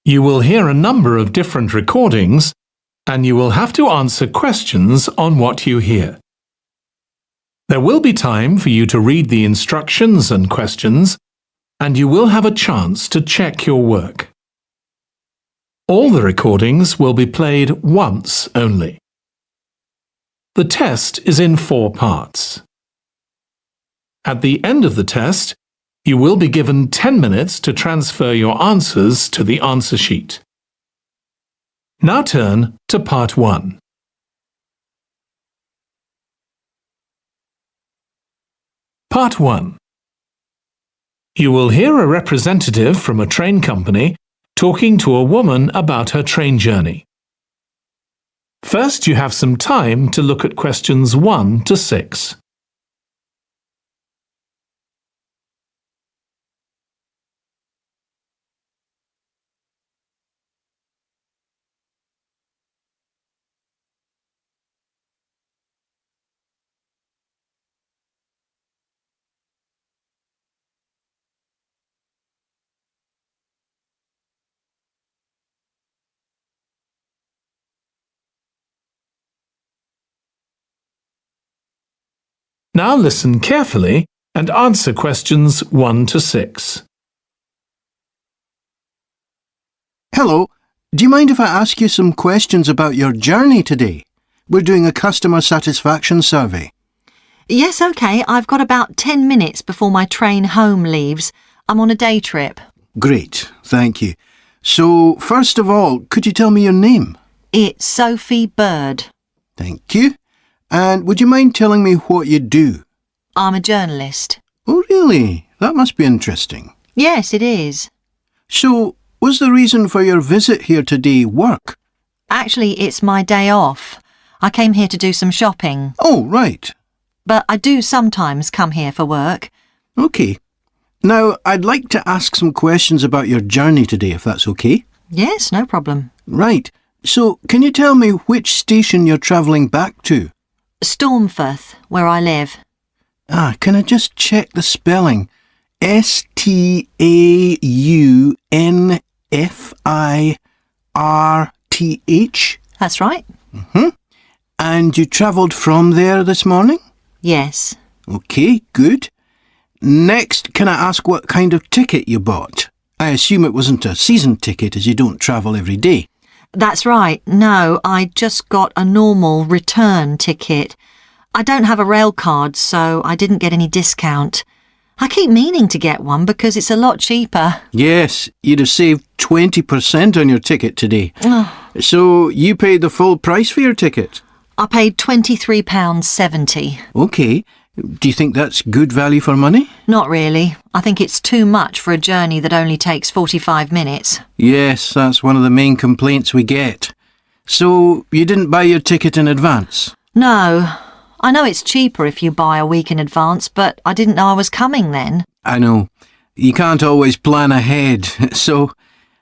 You will hear a number of different recordings, and you will have to answer questions on what you hear. There will be time for you to read the instructions and questions, and you will have a chance to check your work. All the recordings will be played once only. The test is in 4 parts. At the end of the test, you will be given 10 minutes to transfer your answers to the answer sheet. Now turn to Part 1. Part 1. You will hear a representative from a train company talking to a woman about her train journey. First, you have some time to look at questions 1 to 6. Now listen carefully and answer questions 1 to 6. Hello, do you mind if I ask you some questions about your journey today? We're doing a customer satisfaction survey. Yes, OK. I've got about 10 minutes before my train home leaves. I'm on a day trip. Great, thank you. So, first of all, could you tell me your name? It's Sophie Bird. Thank you. And would you mind telling me what you do? I'm a journalist. Oh, really? That must be interesting. Yes, it is. So, was the reason for your visit here today work? Actually, it's my day off. I came here to do some shopping. Oh, right. But I do sometimes come here for work. OK. Now, I'd like to ask some questions about your journey today, if that's OK. Yes, no problem. Right. So, can you tell me which station you're travelling back to? Stormforth, where I live. Can I just check the spelling? Staunfirth? That's right. And you travelled from there this morning? Yes. OK, good. Next, can I ask what kind of ticket you bought? I assume it wasn't a season ticket as you don't travel every day. That's right. No, I just got a normal return ticket. I don't have a rail card, so I didn't get any discount. I keep meaning to get one because it's a lot cheaper. Yes, you'd have saved 20% on your ticket today. So you paid the full price for your ticket? I paid £23.70. OK. Do you think that's good value for money? Not really. I think it's too much for a journey that only takes 45 minutes. Yes, that's one of the main complaints we get. So you didn't buy your ticket in advance? No. I know it's cheaper if you buy a week in advance, but I didn't know I was coming then. I know. You can't always plan ahead. So,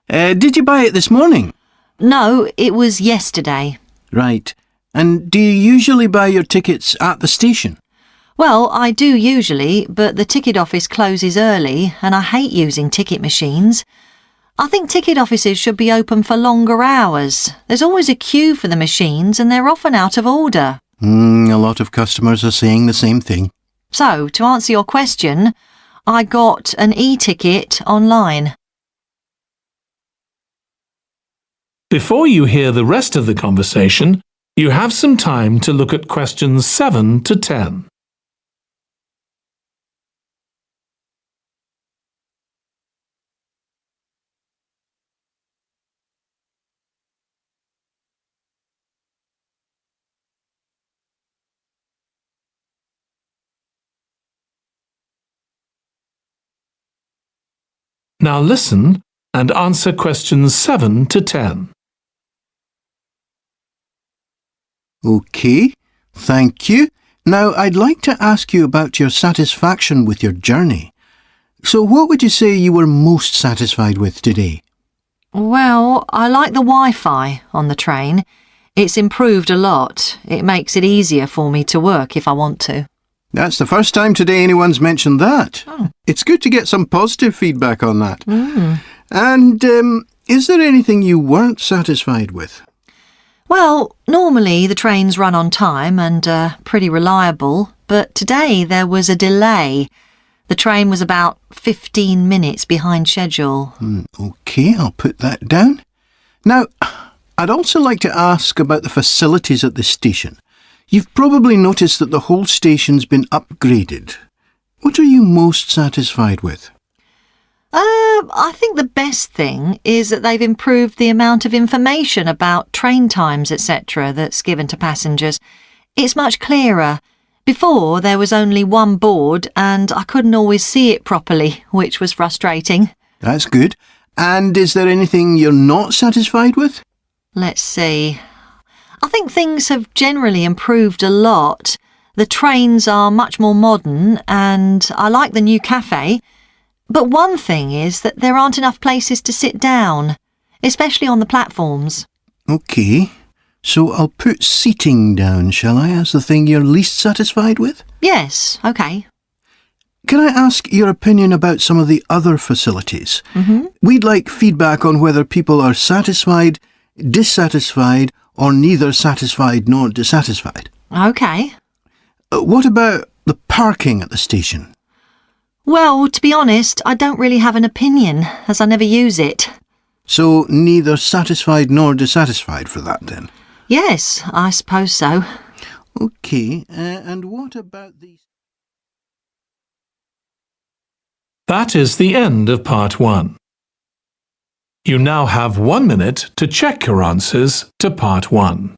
did you buy it this morning? No, it was yesterday. Right. And do you usually buy your tickets at the station? Well, I do usually, but the ticket office closes early and I hate using ticket machines. I think ticket offices should be open for longer hours. There's always a queue for the machines and they're often out of order. A lot of customers are saying the same thing. So, to answer your question, I got an e-ticket online. Before you hear the rest of the conversation, you have some time to look at questions 7 to 10. Now listen and answer questions 7 to 10. OK, thank you. Now I'd like to ask you about your satisfaction with your journey. So what would you say you were most satisfied with today? Well, I like the Wi-Fi on the train. It's improved a lot. It makes it easier for me to work if I want to. That's the first time today anyone's mentioned that. It's good to get some positive feedback on that. And Is there anything you weren't satisfied with? Well, normally the trains run on time and are pretty reliable, but today there was a delay. The train was about 15 minutes behind schedule. OK, I'll put that down. Now, I'd also like to ask about the facilities at the station. You've probably noticed that the whole station's been upgraded. What are you most satisfied with? I think the best thing is that they've improved the amount of information about train times, etc. that's given to passengers. It's much clearer. Before, there was only one board and I couldn't always see it properly, which was frustrating. That's good. And is there anything you're not satisfied with? Let's see. I think things have generally improved a lot. The trains are much more modern and I like the new cafe. But one thing is that there aren't enough places to sit down, especially on the platforms. OK, so I'll put seating down, shall I, as the thing you're least satisfied with? Yes, OK. Can I ask your opinion about some of the other facilities? We'd like feedback on whether people are satisfied, dissatisfied, or neither satisfied nor dissatisfied. OK. What about the parking at the station? Well, to be honest, I don't really have an opinion, as I never use it. So neither satisfied nor dissatisfied for that, then? Yes, I suppose so. OK, and what about these? That is the end of part 1. You now have 1 minute to check your answers to part 1.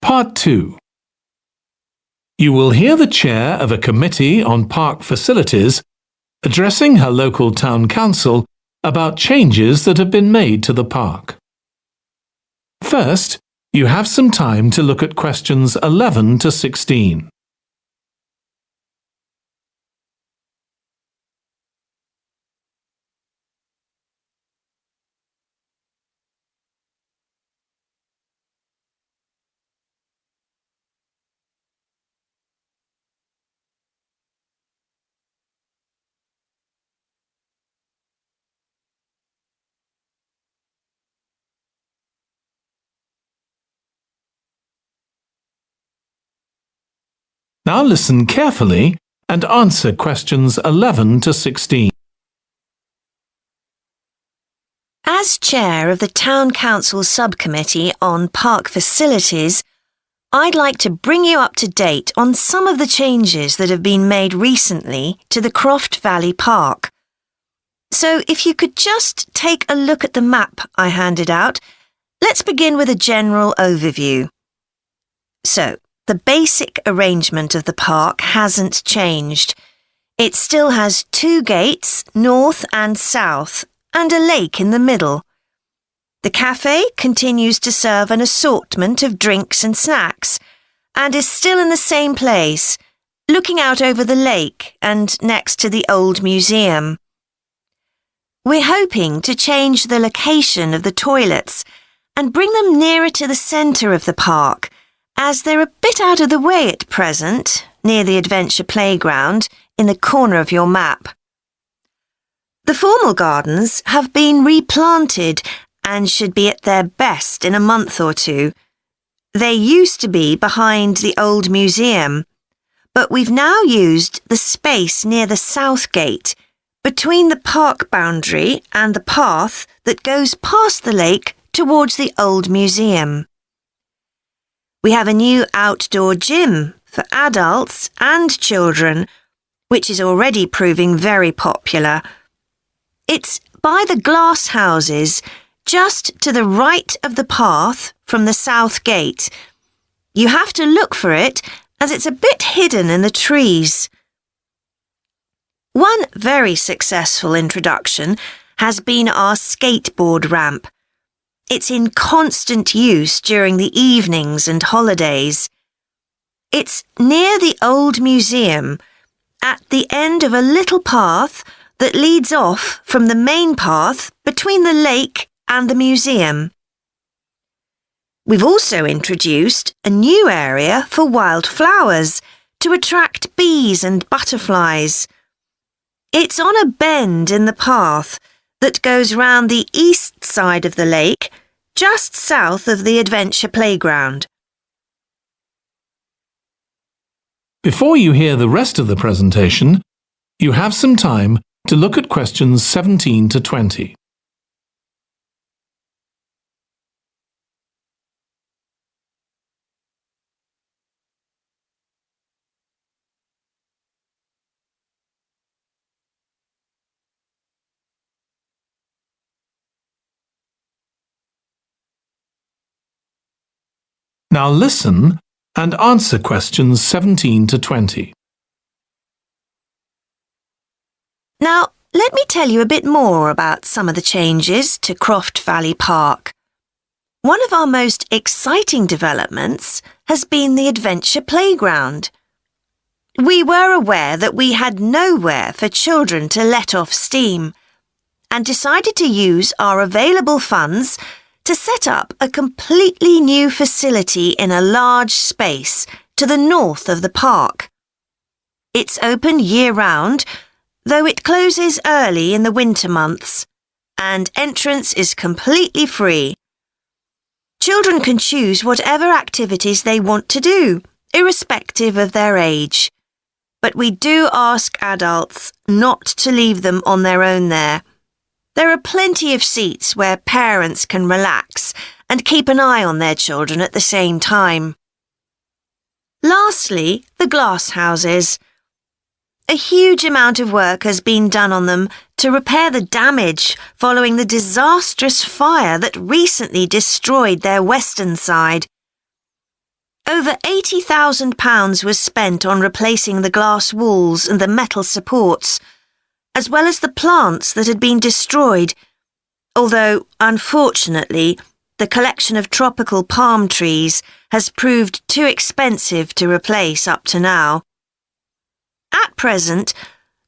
Part 2. You will hear the chair of a committee on park facilities addressing her local town council about changes that have been made to the park. First, you have some time to look at questions 11 to 16. Now listen carefully and answer questions 11 to 16. As chair of the Town Council Subcommittee on Park Facilities, I'd like to bring you up to date on some of the changes that have been made recently to the Croft Valley Park. So if you could just take a look at the map I handed out, let's begin with a general overview. So, the basic arrangement of the park hasn't changed. It still has 2 gates, north and south, and a lake in the middle. The cafe continues to serve an assortment of drinks and snacks, and is still in the same place, looking out over the lake and next to the old museum. We're hoping to change the location of the toilets and bring them nearer to the centre of the park, as they're a bit out of the way at present, near the adventure playground, in the corner of your map. The formal gardens have been replanted and should be at their best in a month or 2. They used to be behind the old museum, but we've now used the space near the south gate between the park boundary and the path that goes past the lake towards the old museum. We have a new outdoor gym for adults and children, which is already proving very popular. It's by the glass houses, just to the right of the path from the south gate. You have to look for it as it's a bit hidden in the trees. One very successful introduction has been our skateboard ramp. It's in constant use during the evenings and holidays. It's near the old museum, at the end of a little path that leads off from the main path between the lake and the museum. We've also introduced a new area for wildflowers to attract bees and butterflies. It's on a bend in the path that goes round the east side of the lake, just south of the adventure playground. Before you hear the rest of the presentation, you have some time to look at questions 17 to 20. Now listen and answer questions 17 to 20. Now, let me tell you a bit more about some of the changes to Croft Valley Park. One of our most exciting developments has been the adventure playground. We were aware that we had nowhere for children to let off steam and decided to use our available funds to set up a completely new facility in a large space to the north of the park. It's open year-round, though it closes early in the winter months, and entrance is completely free. Children can choose whatever activities they want to do, irrespective of their age. But we do ask adults not to leave them on their own there. There are plenty of seats where parents can relax and keep an eye on their children at the same time. Lastly, the glass houses. A huge amount of work has been done on them to repair the damage following the disastrous fire that recently destroyed their western side. Over £80,000 was spent on replacing the glass walls and the metal supports, as well as the plants that had been destroyed, although, unfortunately, the collection of tropical palm trees has proved too expensive to replace up to now. At present,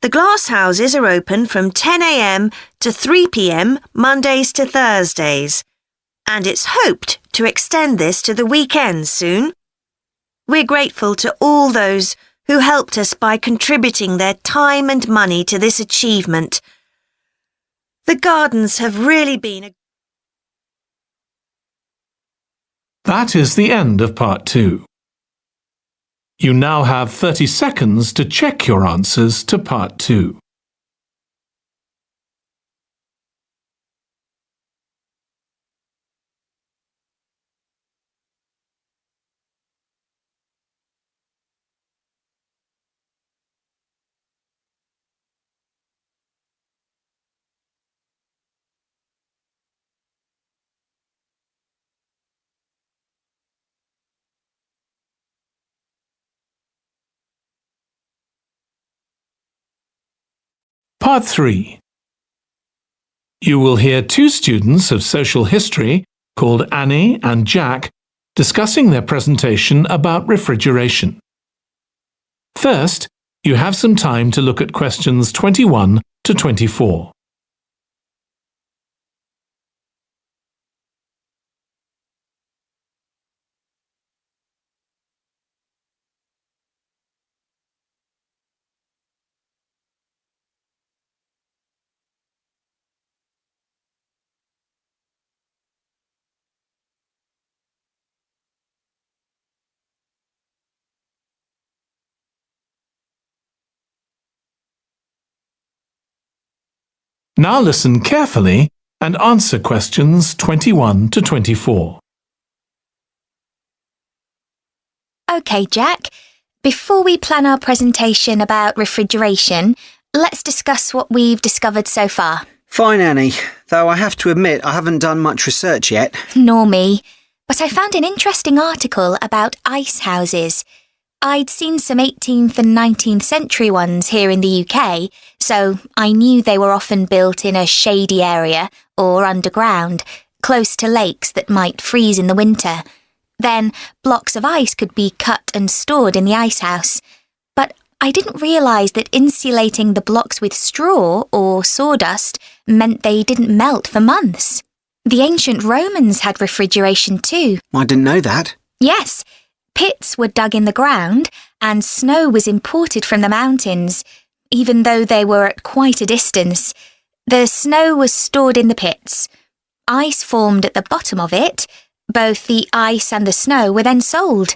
the glass houses are open from 10 a.m. to 3 p.m. Mondays to Thursdays, and it's hoped to extend this to the weekends soon. We're grateful to all those who helped us by contributing their time and money to this achievement. The gardens have really been a... That is the end of part 2. You now have 30 seconds to check your answers to part 2. Part 3. You will hear two students of social history called Annie and Jack discussing their presentation about refrigeration. First, you have some time to look at questions 21 to 24. Now listen carefully and answer questions 21 to 24. OK, Jack. Before we plan our presentation about refrigeration, let's discuss what we've discovered so far. Fine, Annie, though I have to admit I haven't done much research yet. Nor me. But I found an interesting article about ice houses. I'd seen some 18th and 19th century ones here in the UK, so I knew they were often built in a shady area or underground, close to lakes that might freeze in the winter. Then blocks of ice could be cut and stored in the ice house. But I didn't realise that insulating the blocks with straw or sawdust meant they didn't melt for months. The ancient Romans had refrigeration too. I didn't know that. Yes, pits were dug in the ground and snow was imported from the mountains, even though they were at quite a distance. The snow was stored in the pits. Ice formed at the bottom of it. Both the ice and the snow were then sold.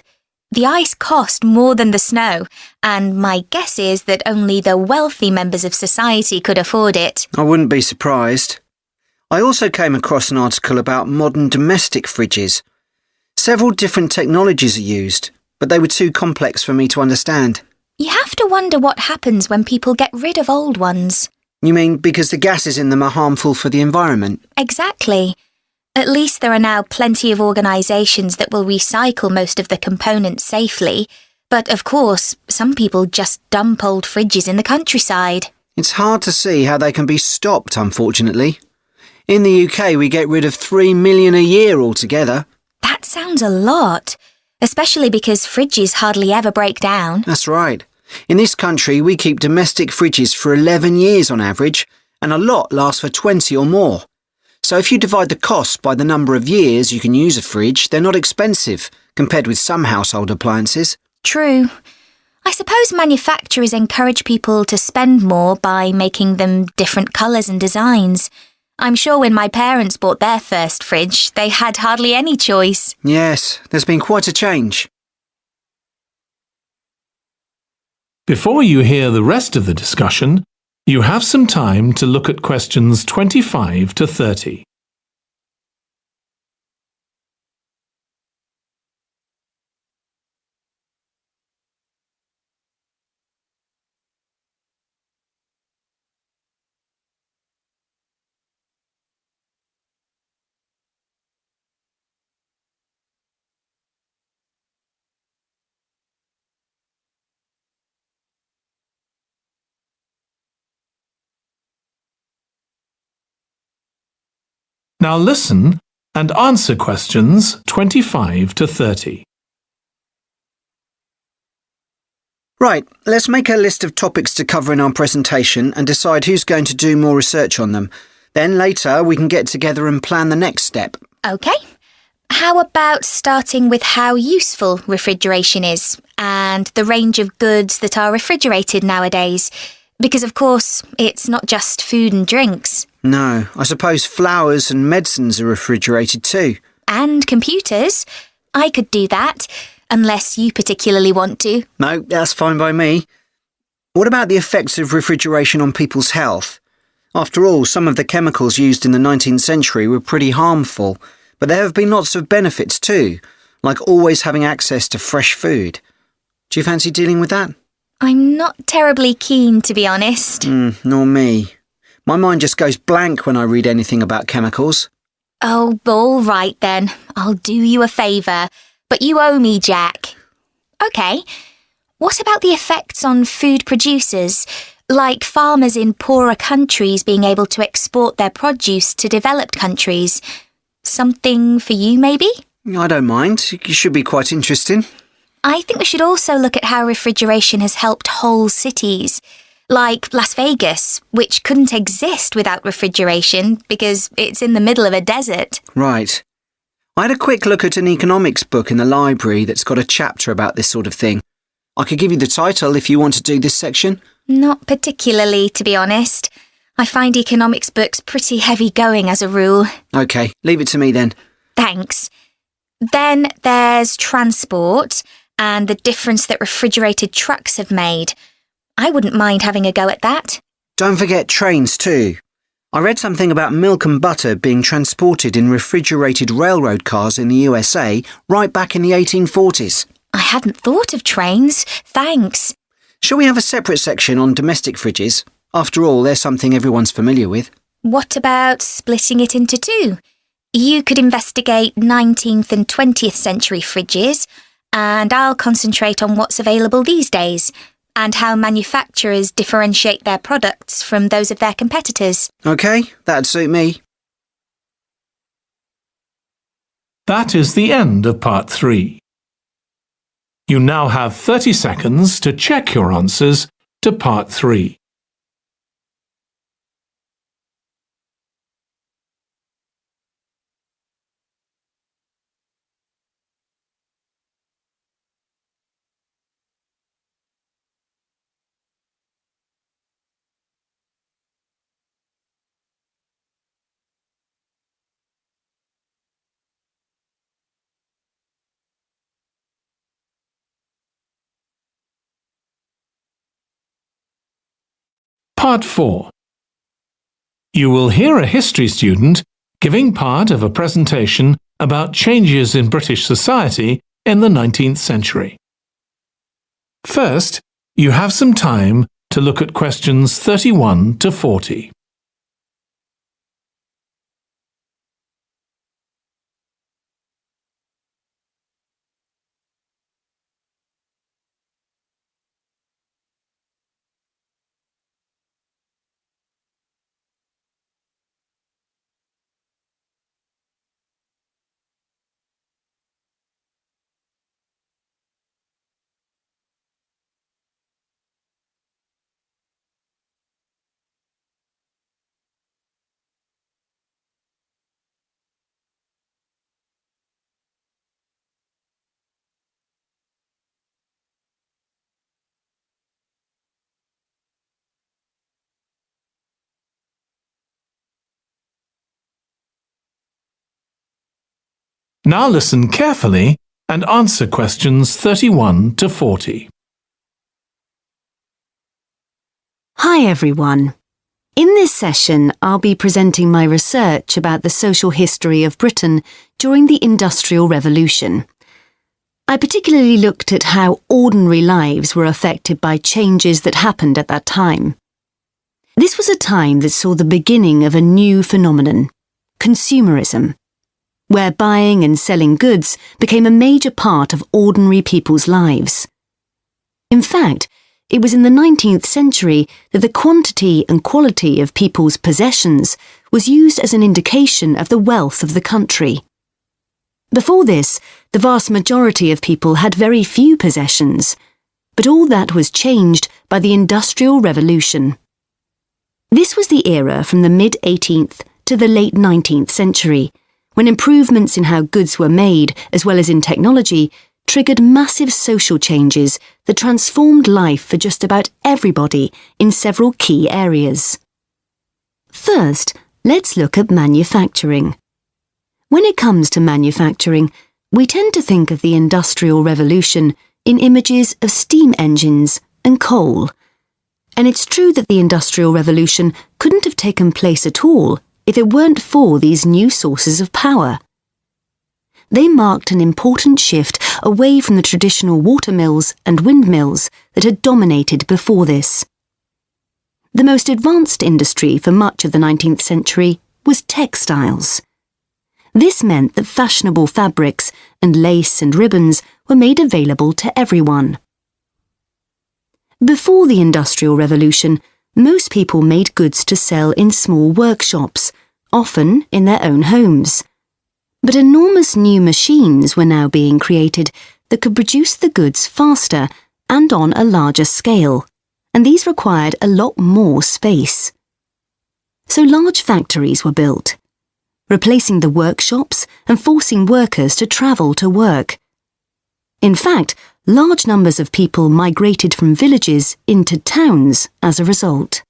The ice cost more than the snow, and my guess is that only the wealthy members of society could afford it. I wouldn't be surprised. I also came across an article about modern domestic fridges. Several different technologies are used, but they were too complex for me to understand. You have to wonder what happens when people get rid of old ones. You mean because the gases in them are harmful for the environment? Exactly. At least there are now plenty of organisations that will recycle most of the components safely. But of course, some people just dump old fridges in the countryside. It's hard to see how they can be stopped, unfortunately. In the UK, we get rid of 3 million a year altogether. That sounds a lot, especially because fridges hardly ever break down. That's right. In this country, we keep domestic fridges for 11 years on average, and a lot lasts for 20 or more. So if you divide the cost by the number of years you can use a fridge, they're not expensive, compared with some household appliances. True. I suppose manufacturers encourage people to spend more by making them different colours and designs. I'm sure when my parents bought their first fridge, they had hardly any choice. Yes, there's been quite a change. Before you hear the rest of the discussion, you have some time to look at questions 25 to 30. Now listen and answer questions 25 to 30. Right, let's make a list of topics to cover in our presentation and decide who's going to do more research on them. Then later we can get together and plan the next step. OK. How about starting with how useful refrigeration is and the range of goods that are refrigerated nowadays? Because, of course, it's not just food and drinks. No, I suppose flowers and medicines are refrigerated too. And computers. I could do that, unless you particularly want to. No, that's fine by me. What about the effects of refrigeration on people's health? After all, some of the chemicals used in the 19th century were pretty harmful, but there have been lots of benefits too, like always having access to fresh food. Do you fancy dealing with that? I'm not terribly keen, to be honest. Nor me. My mind just goes blank when I read anything about chemicals. Oh, all right then. I'll do you a favour. But you owe me, Jack. OK. What about the effects on food producers, like farmers in poorer countries being able to export their produce to developed countries? Something for you, maybe? I don't mind. It should be quite interesting. I think we should also look at how refrigeration has helped whole cities, like Las Vegas, which couldn't exist without refrigeration because it's in the middle of a desert. Right. I had a quick look at an economics book in the library that's got a chapter about this sort of thing. I could give you the title if you want to do this section. Not particularly, to be honest. I find economics books pretty heavy going as a rule. OK, leave it to me then. Thanks. Then there's transport and the difference that refrigerated trucks have made. I wouldn't mind having a go at that. Don't forget trains too. I read something about milk and butter being transported in refrigerated railroad cars in the USA right back in the 1840s. I hadn't thought of trains. Thanks. Shall we have a separate section on domestic fridges? After all, they're something everyone's familiar with. What about splitting it into two? You could investigate 19th and 20th century fridges, and I'll concentrate on what's available these days, and how manufacturers differentiate their products from those of their competitors. OK, that'd suit me. That is the end of part 3. You now have 30 seconds to check your answers to part 3. Part 4. You will hear a history student giving part of a presentation about changes in British society in the 19th century. First, you have some time to look at questions 31 to 40. Now listen carefully and answer questions 31 to 40. Hi everyone. In this session, I'll be presenting my research about the social history of Britain during the Industrial Revolution. I particularly looked at how ordinary lives were affected by changes that happened at that time. This was a time that saw the beginning of a new phenomenon, consumerism, where buying and selling goods became a major part of ordinary people's lives. In fact, it was in the 19th century that the quantity and quality of people's possessions was used as an indication of the wealth of the country. Before this, the vast majority of people had very few possessions, but all that was changed by the Industrial Revolution. This was the era from the mid-18th to the late 19th century, when improvements in how goods were made, as well as in technology, triggered massive social changes that transformed life for just about everybody in several key areas. First, let's look at manufacturing. When it comes to manufacturing, we tend to think of the Industrial Revolution in images of steam engines and coal. And it's true that the Industrial Revolution couldn't have taken place at all if it weren't for these new sources of power. They marked an important shift away from the traditional watermills and windmills that had dominated before this. The most advanced industry for much of the 19th century was textiles. This meant that fashionable fabrics and lace and ribbons were made available to everyone. Before the Industrial Revolution, most people made goods to sell in small workshops, often in their own homes. But enormous new machines were now being created that could produce the goods faster and on a larger scale, and these required a lot more space. So large factories were built, replacing the workshops and forcing workers to travel to work. In fact, large numbers of people migrated from villages into towns as a result.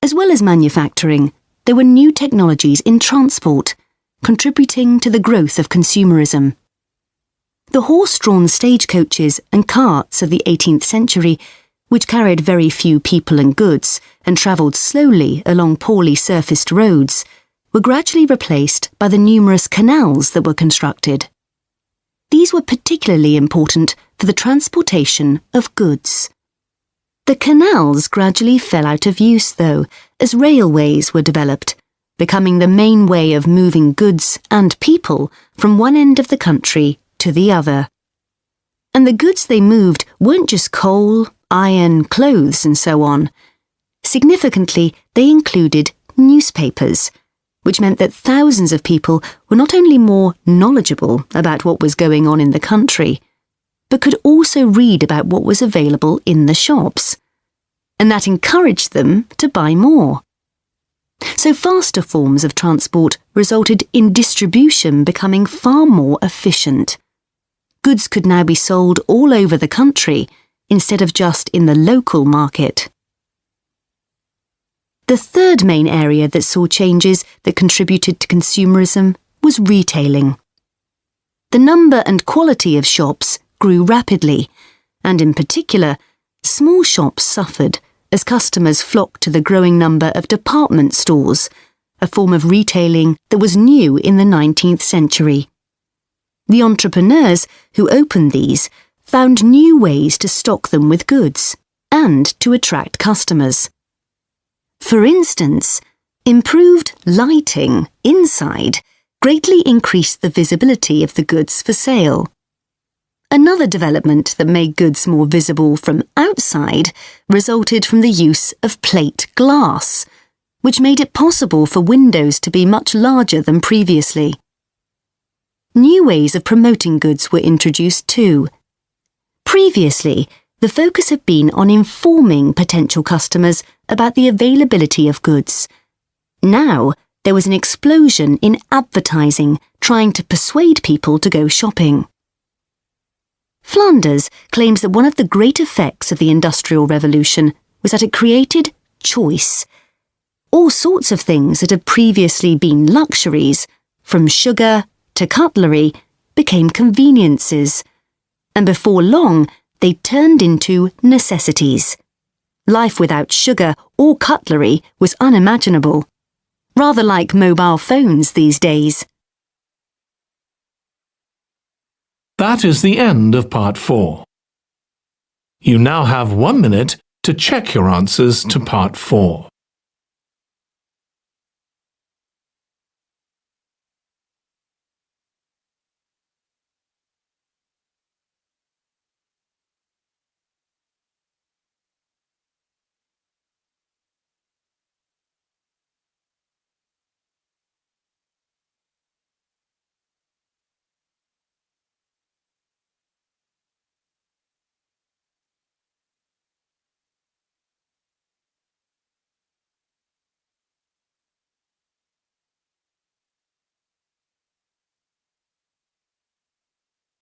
As well as manufacturing, there were new technologies in transport, contributing to the growth of consumerism. The horse-drawn stagecoaches and carts of the 18th century which carried very few people and goods and travelled slowly along poorly surfaced roads, were gradually replaced by the numerous canals that were constructed. These were particularly important for the transportation of goods. The canals gradually fell out of use, though, as railways were developed, becoming the main way of moving goods and people from one end of the country to the other. And the goods they moved weren't just coal, iron, clothes, and so on. Significantly, they included newspapers, which meant that thousands of people were not only more knowledgeable about what was going on in the country, but could also read about what was available in the shops. And that encouraged them to buy more. So faster forms of transport resulted in distribution becoming far more efficient. Goods could now be sold all over the country instead of just in the local market. The third main area that saw changes that contributed to consumerism was retailing. The number and quality of shops grew rapidly, and in particular, small shops suffered as customers flocked to the growing number of department stores, a form of retailing that was new in the 19th century. The entrepreneurs who opened these found new ways to stock them with goods and to attract customers. For instance, improved lighting inside greatly increased the visibility of the goods for sale. Another development that made goods more visible from outside resulted from the use of plate glass, which made it possible for windows to be much larger than previously. New ways of promoting goods were introduced too. Previously, the focus had been on informing potential customers about the availability of goods. Now, there was an explosion in advertising trying to persuade people to go shopping. Flanders claims that one of the great effects of the Industrial Revolution was that it created choice. All sorts of things that had previously been luxuries, from sugar to cutlery, became conveniences, and before long they turned into necessities. Life without sugar or cutlery was unimaginable, rather like mobile phones these days. That is the end of part 4. You now have 1 minute to check your answers to part 4.